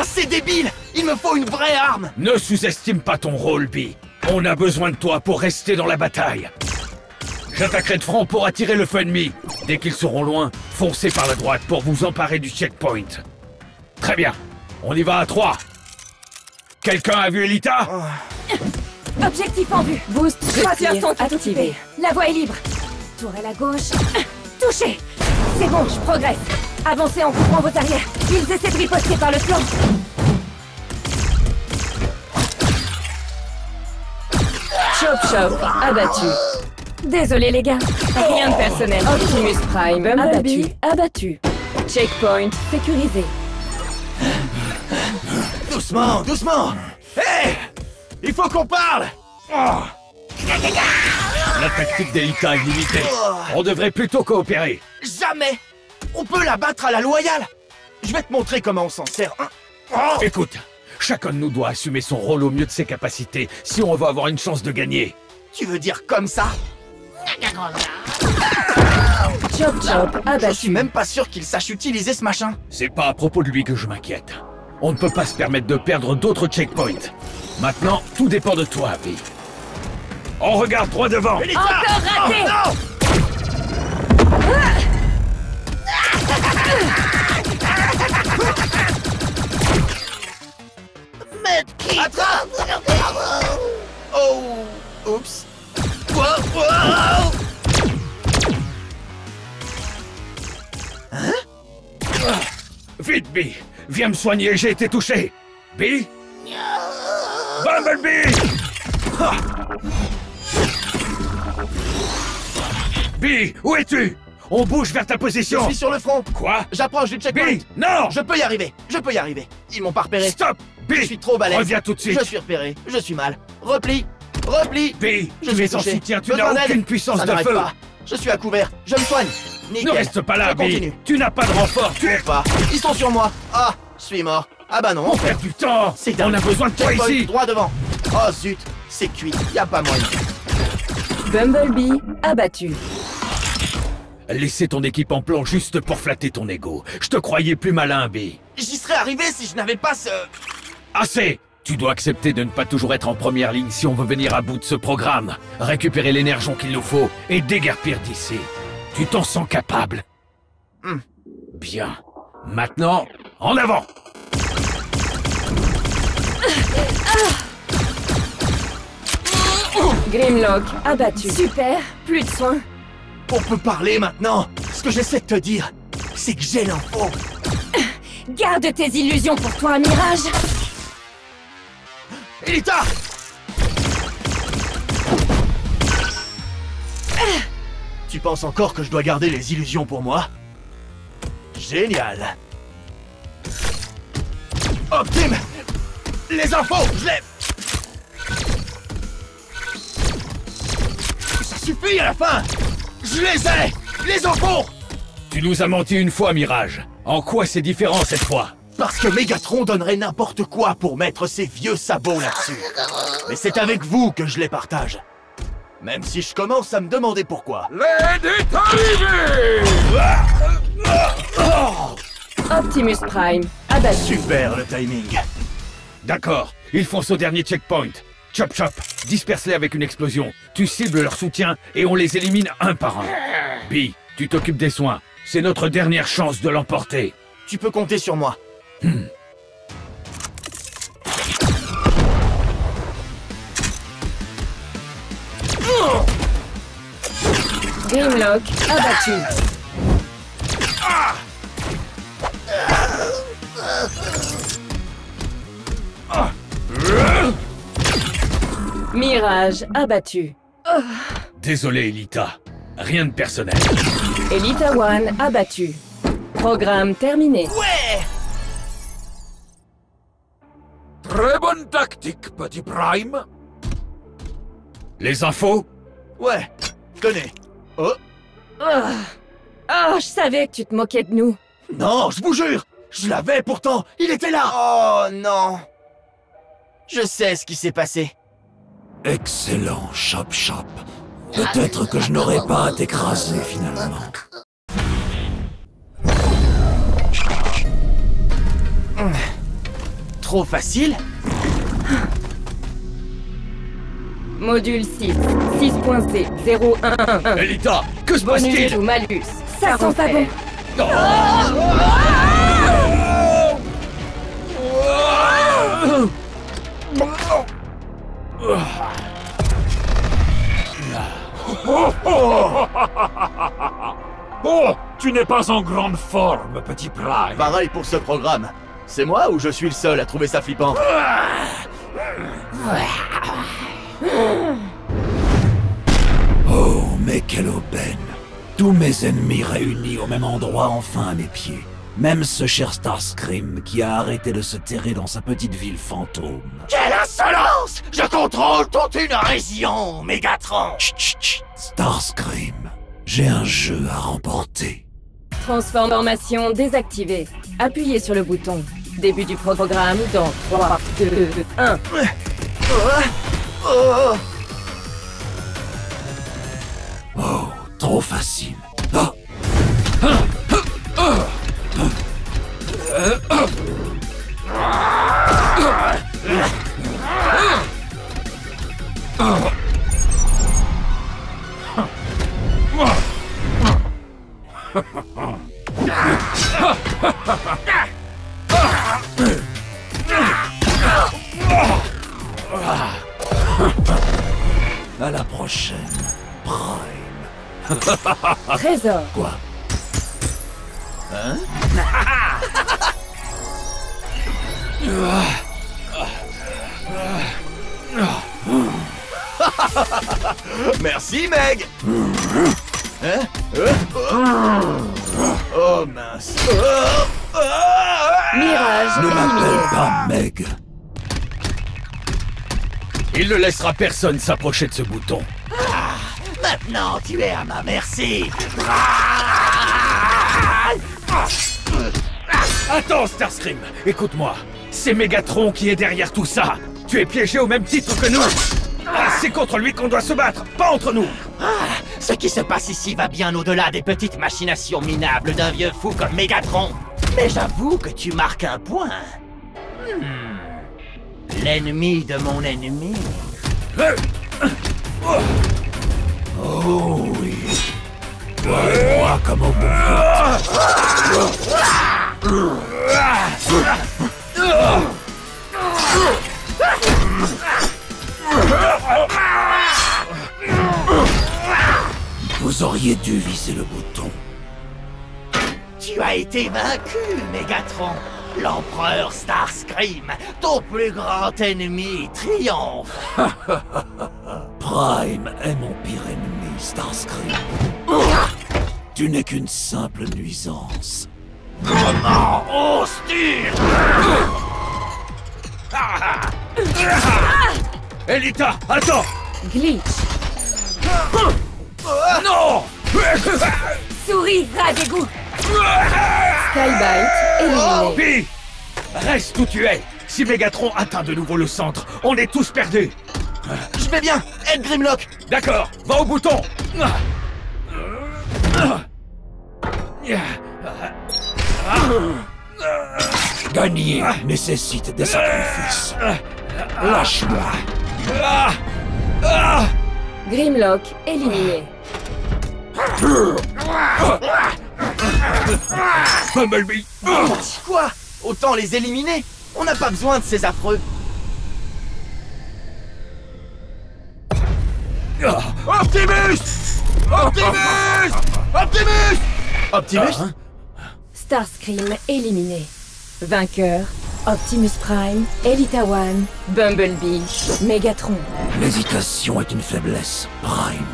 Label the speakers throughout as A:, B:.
A: C'est débile! Il me faut une vraie arme!
B: Ne sous-estime pas ton rôle, Bee. On a besoin de toi pour rester dans la bataille. J'attaquerai de front pour attirer le feu ennemi. Dès qu'ils seront loin, foncez par la droite pour vous emparer du checkpoint. Très bien. On y va à 3. Quelqu'un a vu Elita?
C: Objectif en vue. Boost trackers sont activés. La voie est libre. Tourelle à gauche. Touché. C'est bon, je progresse. Avancez en couvrant vos arrières. Ils essaient de riposter par le flanc. Chop abattu. Désolé les gars. Rien de personnel. Optimus Prime abattu. Checkpoint sécurisé.
A: Doucement, doucement! Hé! Il faut qu'on parle!
B: La tactique d'Elita est limitée. On devrait plutôt coopérer.
A: Jamais! On peut la battre à la loyale! Je vais te montrer comment on s'en sert.
B: Écoute, chacun de nous doit assumer son rôle au mieux de ses capacités si on veut avoir une chance de gagner.
A: Tu veux dire comme ça?
C: Chop
A: Je suis même pas sûr qu'il sache utiliser ce machin.
B: C'est pas à propos de lui que je m'inquiète. On ne peut pas se permettre de perdre d'autres checkpoints. Maintenant, tout dépend de toi, Bee. On regarde droit devant.
A: Elita!
C: Encore raté!
A: Non! Attrape! Oh! Oups! Wow!
B: Vite, Bee! Viens me soigner, j'ai été touché! Bee? Bumblebee! Bee, où es-tu? On bouge vers ta
A: Je
B: position!
A: suis sur le front!
B: Quoi?
A: J'approche du checkpoint!
B: Bee, non!
A: Je peux y arriver! Ils m'ont pas repéré!
B: Stop!
A: Je
B: Bee!
A: suis trop balèze!
B: Reviens tout de suite!
A: Je suis repéré! Je suis mal! Repli! Repli!
B: Bee,
A: Je
B: tu
A: suis
B: es en
A: touché.
B: soutien, tu
A: Besoin
B: n'as
A: d'aide.
B: aucune puissance
A: Ça
B: de
A: n'arrête
B: feu!
A: pas. Je suis à couvert! Je me soigne! Nickel!
B: Ne reste pas là,
A: Je continue!
B: Bee! Tu n'as pas de renfort, tu es...
A: Pas! Ils sont sur moi! Ah! Je suis mort! Ah bah non!
B: On perd du temps!
A: C'est
B: On
A: dingue.
B: a besoin de toi
A: Checkpoint
B: ici!
A: droit devant! Oh zut! C'est cuit! Y a pas moyen!
C: Bumblebee abattu.
B: Laisser ton équipe en plan juste pour flatter ton ego. Je te croyais plus malin, Bee.
A: J'y serais arrivé si je n'avais pas ce...
B: Assez! Tu dois accepter de ne pas toujours être en première ligne si on veut venir à bout de ce programme, récupérer l'énergie qu'il nous faut et déguerpir d'ici. Tu t'en sens capable? Bien. Maintenant, en avant!
C: Grimlock abattu. Super, plus de soins.
A: On peut parler maintenant! Ce que j'essaie de te dire, c'est que j'ai l'info!
C: Garde tes illusions pour toi, Mirage.
A: Elita! Tu penses encore que je dois garder les illusions pour moi? Génial! Optime! Les infos, je les... Ça suffit à la fin! Je les ai! Les infos!
B: Tu nous as menti une fois, Mirage. En quoi c'est différent cette fois?
A: Parce que Megatron donnerait n'importe quoi pour mettre ses vieux sabots là-dessus. Mais c'est avec vous que je les partage. Même si je commence à me demander pourquoi.
B: L'aide est arrivée!
C: Optimus Prime abattu.
A: Super le timing.
B: D'accord, ils foncent au dernier checkpoint. Chop Chop, disperse-les avec une explosion. Tu cibles leur soutien et on les élimine un par un. Bee, tu t'occupes des soins. C'est notre dernière chance de l'emporter.
A: Tu peux compter sur moi.
C: Grimlock abattu. Mirage abattu.
B: Désolé, Elita. Rien de personnel.
C: Elita One abattu. Programme terminé.
A: Ouais!
B: Très bonne tactique, petit Prime. Les infos?
A: Ouais, tenez. Oh,
C: Oh, je savais que tu te moquais de nous.
A: non, je vous jure! Je l'avais pourtant! Il était là! Oh non! Je sais ce qui s'est passé.
D: Excellent, Chop Chop. Peut-être que je n'aurais pas à t'écraser finalement.
A: trop facile?
C: Module 6, 6.C, 011.
B: Elita, que se
C: Bonus
B: passe-t-il?
C: ou malus. Ça sent pas bon.
D: Bon, tu n'es pas en grande forme, petit Prime.
A: Pareil pour ce programme. C'est moi ou je suis le seul à trouver ça flippant?
D: Oh, mais quelle aubaine. Tous mes ennemis réunis au même endroit enfin à mes pieds. Même ce cher Starscream qui a arrêté de se terrer dans sa petite ville fantôme.
A: Quelle insolence! Je contrôle toute une région, Mégatron!
D: Chut, chut, chut. Starscream, j'ai un jeu à remporter.
C: Transformation désactivée. Appuyez sur le bouton. Début du programme dans 3, 2, 1.
D: Oh, trop facile. Ah. À la prochaine, Prime.
C: Trésor.
D: Quoi?
A: Hein? Merci, Meg! Hein? Oh mince!
C: Mirage
D: Ne
C: éliminé.
D: m'appelle pas Meg.
B: Il ne laissera personne s'approcher de ce bouton.
A: Maintenant, tu es à ma merci!
B: Attends, Starscream, écoute-moi. C'est Mégatron qui est derrière tout ça. Tu es piégé au même titre que nous. C'est contre lui qu'on doit se battre, pas entre nous.
A: Ce qui se passe ici va bien au-delà des petites machinations minables d'un vieux fou comme Mégatron. Mais j'avoue que tu marques un point. L'ennemi de mon ennemi.
D: Oh oui. Toi et moi comme au bon Vous auriez dû viser le bouton.
A: Tu as été vaincu, Mégatron. L'empereur Starscream, ton plus grand ennemi, triomphe.
D: Prime est mon pire ennemi, Starscream. Tu n'es qu'une simple nuisance.
A: Comment oses-tu?
B: Elita, attends.
C: Glitch.
B: Non.
C: Souris, rat d'égout. Skybite éliminé.
B: Pi, reste où tu es. Si Mégatron atteint de nouveau le centre, on est tous perdus.
A: Je vais bien, aide Grimlock.
B: D'accord, va au bouton.
D: Gagner nécessite des sacrifices. Lâche-moi.
C: Grimlock éliminé.
B: Bumblebee.
A: Quoi? Autant les éliminer? On n'a pas besoin de ces affreux. Optimus! Optimus! Optimus! Optimus?
C: Starscream éliminé. Vainqueur, Optimus Prime, Elita One, Bumblebee, Mégatron.
D: L'hésitation est une faiblesse, Prime.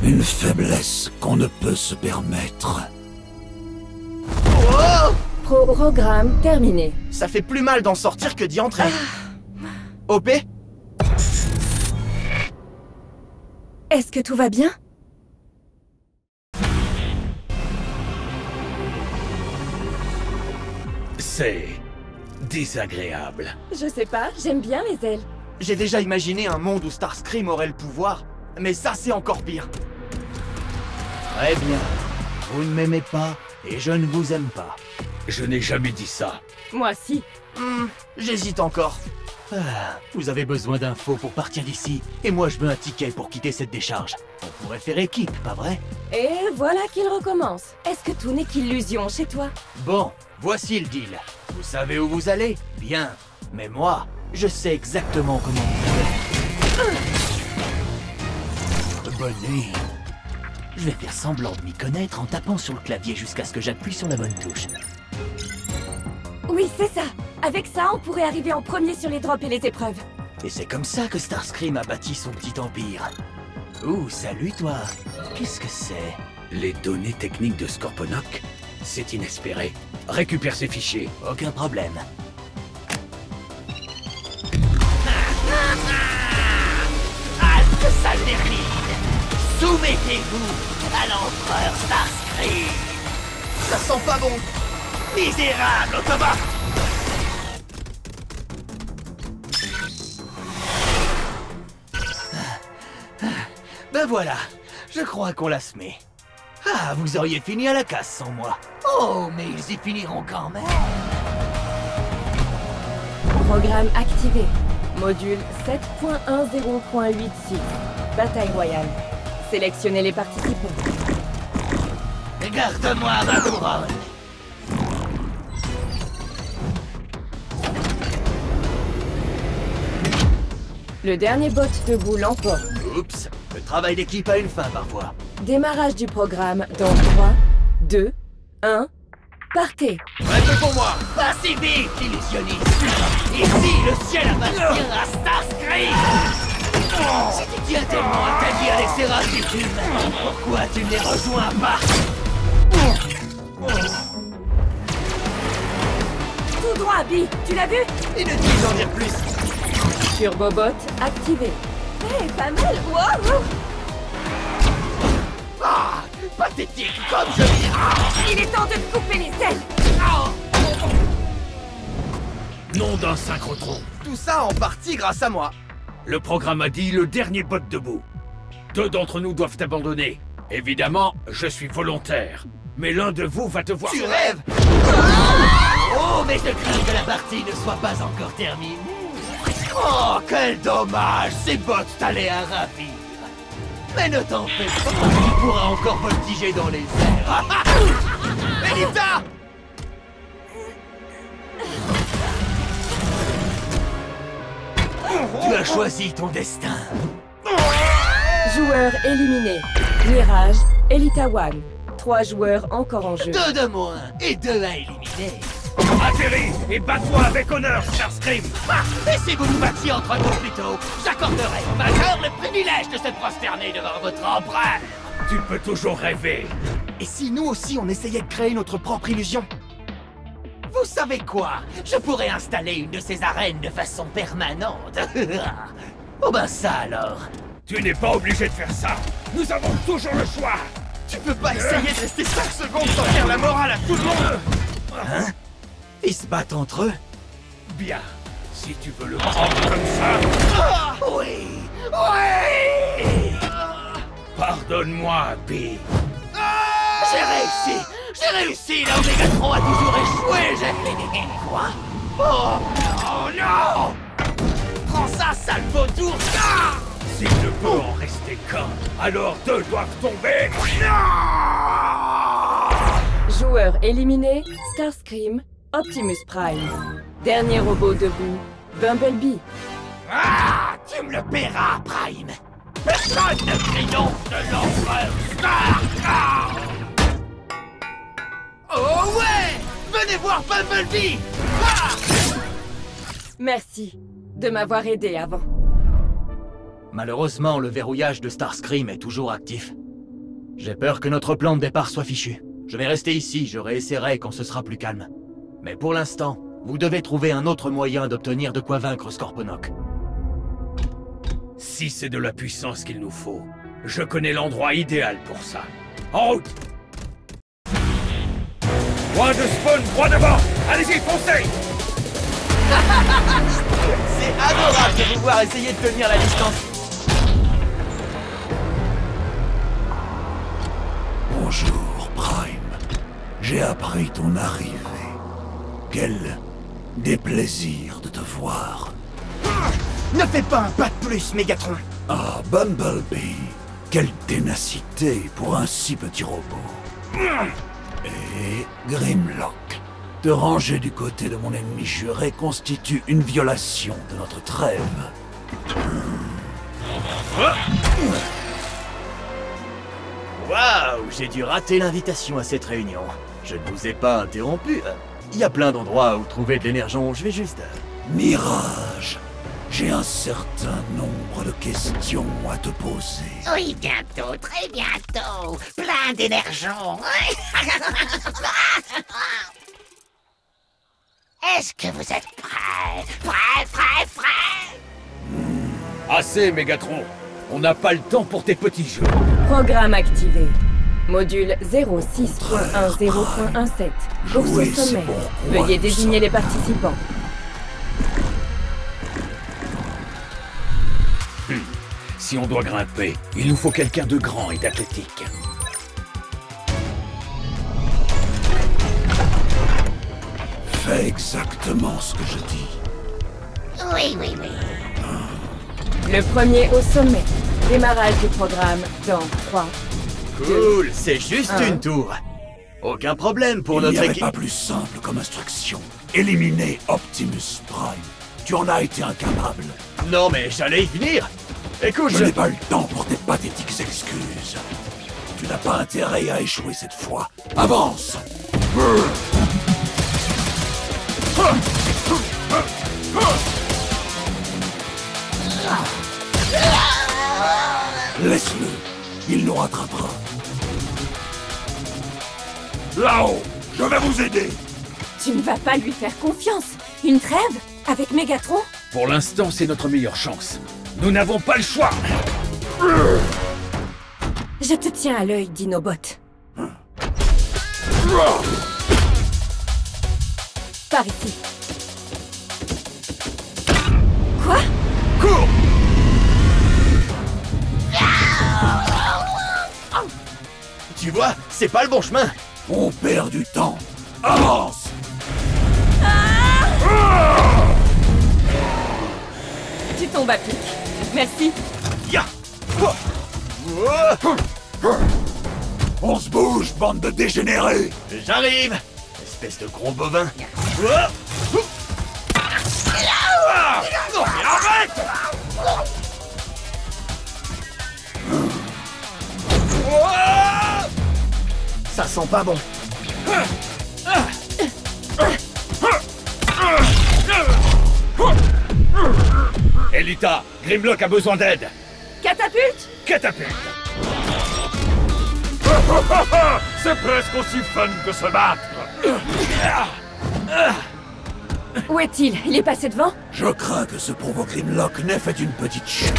D: Une faiblesse qu'on ne peut se permettre.
A: Oh!
C: Programme terminé.
A: Ça fait plus mal d'en sortir que d'y entrer. OP?
C: Est-ce que tout va bien?
B: C'est désagréable.
C: Je sais pas, j'aime bien les ailes.
A: J'ai déjà imaginé un monde où Starscream aurait le pouvoir, mais ça c'est encore pire. Très bien. Vous ne m'aimez pas, Et je ne vous aime pas.
B: Je n'ai jamais dit ça.
C: Moi, si.
A: J'hésite encore. Vous avez besoin d'infos pour partir d'ici, et moi je veux un ticket pour quitter cette décharge. On pourrait faire équipe, pas vrai?
C: Et voilà qu'il recommence. Est-ce que tout n'est qu'illusion chez toi?
A: Bon, voici le deal. Vous savez où vous allez? Bien. Mais moi, je sais exactement comment vous allez. Bonne nuit. Je vais faire semblant de m'y connaître en tapant sur le clavier jusqu'à ce que j'appuie sur la bonne touche.
C: Oui, c'est ça. Avec ça, on pourrait arriver en premier sur les drops et les épreuves.
A: Et c'est comme ça que Starscream a bâti son petit empire. Ouh, salut toi. Qu'est-ce que c'est?
B: Les données techniques de Scorponok? C'est inespéré. Récupère ces fichiers.
A: Aucun problème. Halte Salverline! Soumettez-vous à l'empereur Starscream! Ça sent pas bon! Misérable Autobot! Ben voilà, je crois qu'on l'a semé. Ah, vous auriez fini à la casse sans moi. Oh, mais ils y finiront quand même.
C: Programme activé. Module 7.10.86. Bataille royale. Sélectionnez les participants.
A: Garde-moi ma couronne.
C: Le dernier bot debout l'emporte.
A: Oups, le travail d'équipe a une fin parfois.
C: Démarrage du programme dans 3, 2, 1. Partez.
A: Reste pour moi. Pas si vite, illusionniste. Ici, le ciel appartient à Starscream. Si tu tiens tellement à ta vie avec ces races qui fument, pourquoi tu ne les rejoins pas?
C: Tout droit, Bi. Tu l'as vu?
A: Inutile d'en dire plus.
C: Turbobot activé. Eh, pas mal. Wow.
A: Ah, pathétique comme je viens.
C: Il est temps de te couper les ailes.
B: Nom d'un synchrotron.
A: Tout ça en partie grâce à moi.
B: Le programme a dit le dernier bot debout. 2 d'entre nous doivent abandonner. Évidemment, je suis volontaire. Mais l'un de vous va devoir...
A: Tu rêves? Oh, mais je crains que la partie ne soit pas encore terminée. Oh, quel dommage! Ces bottes t'allaient à ravir. Mais ne t'en fais pas, tu pourras encore voltiger dans les airs. Elita! Tu as choisi ton destin.
C: Joueurs éliminés. Mirage, Elita One. 3 joueurs encore en jeu.
A: 2 de moins et 2 à éliminer.
B: Atterris et bats-toi avec honneur, Starscream.
A: Ah, et si vous vous battiez entre vous plutôt, j'accorderais au vainqueur le privilège de se prosterner devant votre empereur.
B: Tu peux toujours rêver.
A: Et si nous aussi on essayait de créer notre propre illusion? Vous savez quoi? Je pourrais installer une de ces arènes de façon permanente. Oh ben ça alors.
B: Tu n'es pas obligé de faire ça. Nous avons toujours le choix.
A: Tu peux pas essayer de rester 5 secondes sans faire la morale à tout le monde. Hein? Ils se battent entre eux?
B: Bien. Si tu veux le prendre comme ça...
A: Ah, oui! Oui!
B: Pardonne-moi, Bi.
A: J'ai réussi! Là où Megatron a toujours échoué! Quoi? Oh non! Prends ça, sale vautour! Ah!
B: S'il ne peut en rester qu'un, alors 2 doivent tomber. Non!
C: Joueurs éliminés. Starscream, Optimus Prime. Dernier robot debout. Bumblebee.
A: Ah! Tu me le paieras, Prime! Personne ne triomphe de l'empereur Star! Ah! Oh ouais! Venez voir Bumblebee! Ah!
C: Merci de m'avoir aidé avant.
A: Malheureusement, le verrouillage de Starscream est toujours actif. J'ai peur que notre plan de départ soit fichu. Je vais rester ici, je réessayerai quand ce sera plus calme. Mais pour l'instant, vous devez trouver un autre moyen d'obtenir de quoi vaincre Scorponok.
B: Si c'est de la puissance qu'il nous faut, je connais l'endroit idéal pour ça. En route! Point de spawn, droit devant! Allez-y, foncez!
A: C'est adorable de vous voir essayer de tenir la distance.
D: Bonjour, Prime. J'ai appris ton arrivée. Quel déplaisir de te voir.
A: Ne fais pas un pas de plus, Megatron.
D: Ah, Bumblebee. Quelle ténacité pour un si petit robot. Et Grimlock. Te ranger du côté de mon ennemi juré constitue une violation de notre trêve.
A: Waouh, j'ai dû rater l'invitation à cette réunion. Je ne vous ai pas interrompu. Il y a plein d'endroits où trouver de l'énergie, je vais juste...
D: Mirage, j'ai un certain nombre de questions à te poser.
E: Oui, bientôt, très bientôt. Plein d'énergie. Est-ce que vous êtes prêts? Prêts?
B: Assez, Mégatron. On n'a pas le temps pour tes petits jeux.
C: Programme activé. Module 06.10.17. Course au sommet. Veuillez désigner les participants.
B: Si on doit grimper, il nous faut quelqu'un de grand et d'athlétique.
D: Fais exactement ce que je dis.
E: Oui.
C: Le premier au sommet. Démarrage du programme dans 3.
A: Cool, c'est juste une tour. Aucun problème pour
D: Il
A: notre
D: n'y avait
A: équipe.
D: pas plus simple comme instruction. Éliminer Optimus Prime. Tu en as été incapable.
A: Non mais j'allais y venir. Écoute,
D: Je n'ai pas le temps pour tes pathétiques excuses. Tu n'as pas intérêt à échouer cette fois. Avance! Laisse-le. Il nous rattrapera. Là-haut, je vais vous aider.
C: Tu ne vas pas lui faire confiance. Une trêve? Avec Megatron?
B: Pour l'instant, c'est notre meilleure chance. Nous n'avons pas le choix.
C: Je te tiens à l'œil, Dinobot. Par ici. Quoi?
A: cours. Tu vois, c'est pas le bon chemin.
D: On perd du temps. Avance!
C: Tu tombes à pic. Merci.
A: Ya.
D: On se bouge, bande de dégénérés!
A: J'arrive. Espèce de gros bovin. Non mais arrête. Ça sent pas bon.
B: Elita, Grimlock a besoin d'aide.
C: Catapulte?
B: Catapulte.
F: C'est presque aussi fun que se battre.
C: Où est-il? Il est passé devant?
D: Je crains que ce pauvre Grimlock n'ait fait une petite chute.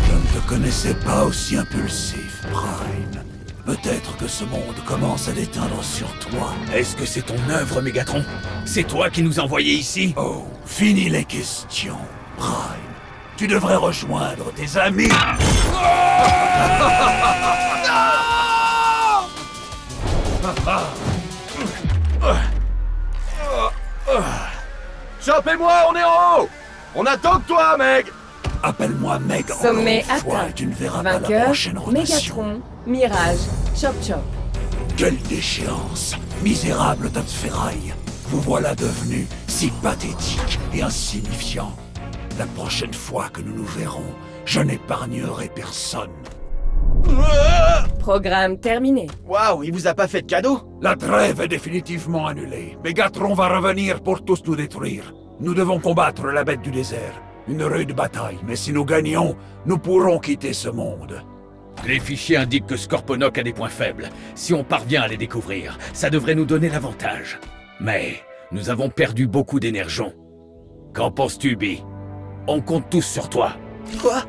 D: Je ne te connaissais pas aussi impulsif, Prime. Peut-être que ce monde commence à déteindre sur toi.
B: Est-ce que c'est ton œuvre, Mégatron? C'est toi qui nous as envoyés ici?
D: Oh, fini les questions, Prime. Tu devrais rejoindre tes amis.
A: Chopez-moi, on est en haut. On attend que toi, Meg.
D: Appelle-moi Meg
C: Sommet
D: encore une fois
C: atteint.
D: et tu ne verras pas la
C: Vainqueur,
D: prochaine rotation.
C: Mégatron, Mirage, Chop Chop.
D: Quelle déchéance! Misérable tas de ferraille! Vous voilà devenu si pathétique et insignifiant. La prochaine fois que nous nous verrons, je n'épargnerai personne.
C: Programme terminé.
A: Waouh, il vous a pas fait de cadeau?
D: La trêve est définitivement annulée. Megatron va revenir pour tous nous détruire. Nous devons combattre la bête du désert. Une rude bataille, mais si nous gagnons, nous pourrons quitter ce monde.
B: Les fichiers indiquent que Scorponok a des points faibles. Si on parvient à les découvrir, ça devrait nous donner l'avantage. Mais nous avons perdu beaucoup d'énergie. Qu'en penses-tu, Bee? On compte tous sur toi.
A: Quoi